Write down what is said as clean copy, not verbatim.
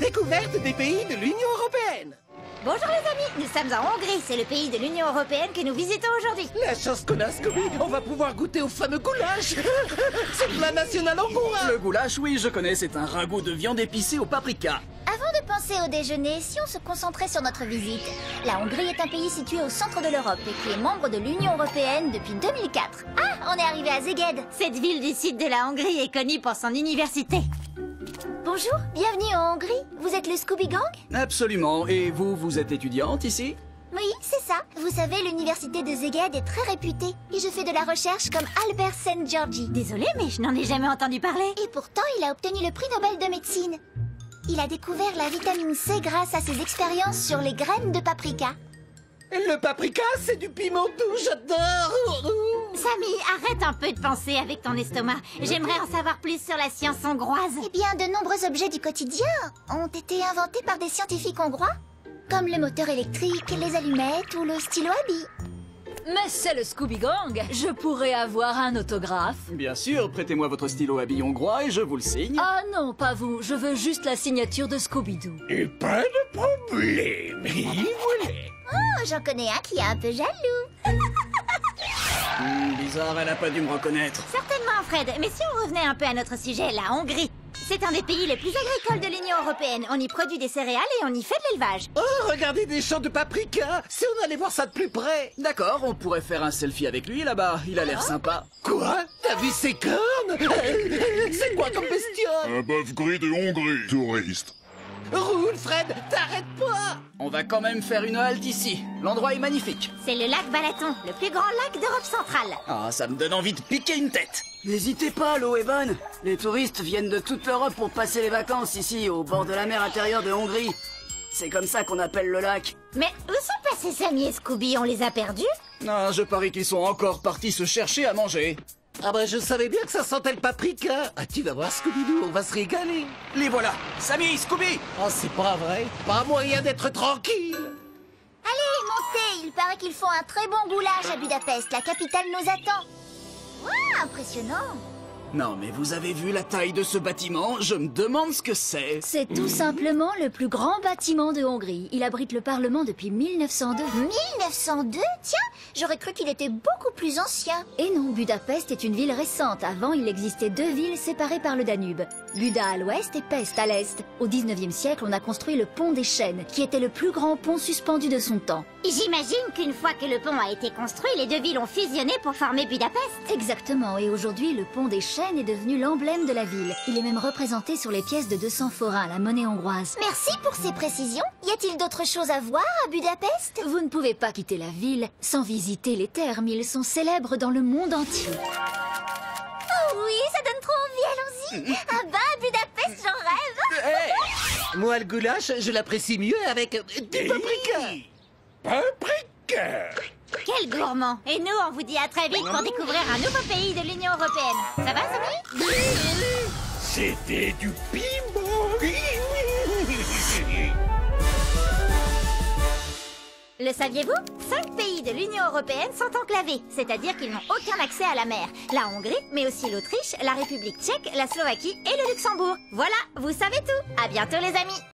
découverte des pays de l'Union européenne. Bonjour les amis, nous sommes en Hongrie, c'est le pays de l'Union européenne que nous visitons aujourd'hui. La chance qu'on a, Scooby, on va pouvoir goûter au fameux goulash. C'est plat national hongrois. Le goulash, oui, je connais, c'est un ragoût de viande épicée au paprika. Avant de penser au déjeuner, si on se concentrait sur notre visite, la Hongrie est un pays situé au centre de l'Europe et qui est membre de l'Union européenne depuis 2004. Ah, on est arrivé à Szeged. Cette ville du sud de la Hongrie est connue pour son université. Bonjour, bienvenue en Hongrie. Vous êtes le Scooby Gang? Absolument. Et vous, vous êtes étudiante ici? Oui, c'est ça. Vous savez, l'université de Szeged est très réputée. Et je fais de la recherche comme Albert Szent-Györgyi. Désolée, mais je n'en ai jamais entendu parler. Et pourtant, il a obtenu le prix Nobel de médecine. Il a découvert la vitamine C grâce à ses expériences sur les graines de paprika. Le paprika, c'est du piment doux, j'adore. Samy, arrête un peu de penser avec ton estomac. J'aimerais en savoir plus sur la science hongroise. Eh bien, de nombreux objets du quotidien ont été inventés par des scientifiques hongrois, comme le moteur électrique, les allumettes ou le stylo à billes. Mais c'est le Scooby Gang. Je pourrais avoir un autographe. Bien sûr, prêtez-moi votre stylo à billes hongrois et je vous le signe. Ah non, pas vous. Je veux juste la signature de Scooby-Doo. Et pas de problème. Y voilà. Oh, j'en connais un qui est un peu jaloux. Bizarre, elle a pas dû me reconnaître. Certainement, Fred. Mais si on revenait un peu à notre sujet, la Hongrie. C'est un des pays les plus agricoles de l'Union européenne. On y produit des céréales et on y fait de l'élevage. Oh, regardez des champs de paprika. Si on allait voir ça de plus près. D'accord, on pourrait faire un selfie avec lui là-bas. Il a l'air sympa. Quoi? T'as vu ses cornes? C'est quoi comme bestiole? Un bœuf gris de Hongrie, touriste. Roule, Fred, t'arrêtes pas. On va quand même faire une halte ici. L'endroit est magnifique. C'est le lac Balaton, le plus grand lac d'Europe centrale. Ah, ça me donne envie de piquer une tête. N'hésitez pas, l'eau est bonne. Les touristes viennent de toute l'Europe pour passer les vacances ici, au bord de la mer intérieure de Hongrie. C'est comme ça qu'on appelle le lac. Mais où sont passés Samy et Scooby? On les a perdus? Ah, je parie qu'ils sont encore partis se chercher à manger. Ah bah je savais bien que ça sentait le paprika. Ah, tu vas voir, Scooby-Doo, on va se régaler. Les voilà. Sammy, Scooby. Oh, c'est pas vrai. Pas moyen d'être tranquille. Allez, montez. Il paraît qu'ils font un très bon goulash à Budapest. La capitale nous attend. Waouh, impressionnant. Non, mais vous avez vu la taille de ce bâtiment? Je me demande ce que c'est. C'est tout simplement le plus grand bâtiment de Hongrie. Il abrite le Parlement depuis 1902. 1902? Tiens, j'aurais cru qu'il était beaucoup plus ancien. Et non, Budapest est une ville récente. Avant, il existait deux villes séparées par le Danube. Buda à l'ouest et Pest à l'est. Au 19e siècle, on a construit le pont des Chênes, qui était le plus grand pont suspendu de son temps. J'imagine qu'une fois que le pont a été construit, les deux villes ont fusionné pour former Budapest. Exactement, et aujourd'hui, le pont des Chênes est devenu l'emblème de la ville. Il est même représenté sur les pièces de 200 forains, la monnaie hongroise. Merci pour ces précisions. Y a-t-il d'autres choses à voir à Budapest? Vous ne pouvez pas quitter la ville sans visiter les thermes. Ils sont célèbres dans le monde entier. Oh oui, ça donne trop envie, allons-y. Un bain à Budapest, j'en rêve. Moi, le goulash, je l'apprécie mieux avec du paprika. Paprika. Quel gourmand! Et nous, on vous dit à très vite pour découvrir un nouveau pays de l'Union européenne. Ça va, Samy? C'était du piment. Le saviez-vous? 5 pays de l'Union européenne sont enclavés, c'est-à-dire qu'ils n'ont aucun accès à la mer. La Hongrie, mais aussi l'Autriche, la République tchèque, la Slovaquie et le Luxembourg. Voilà, vous savez tout. À bientôt les amis.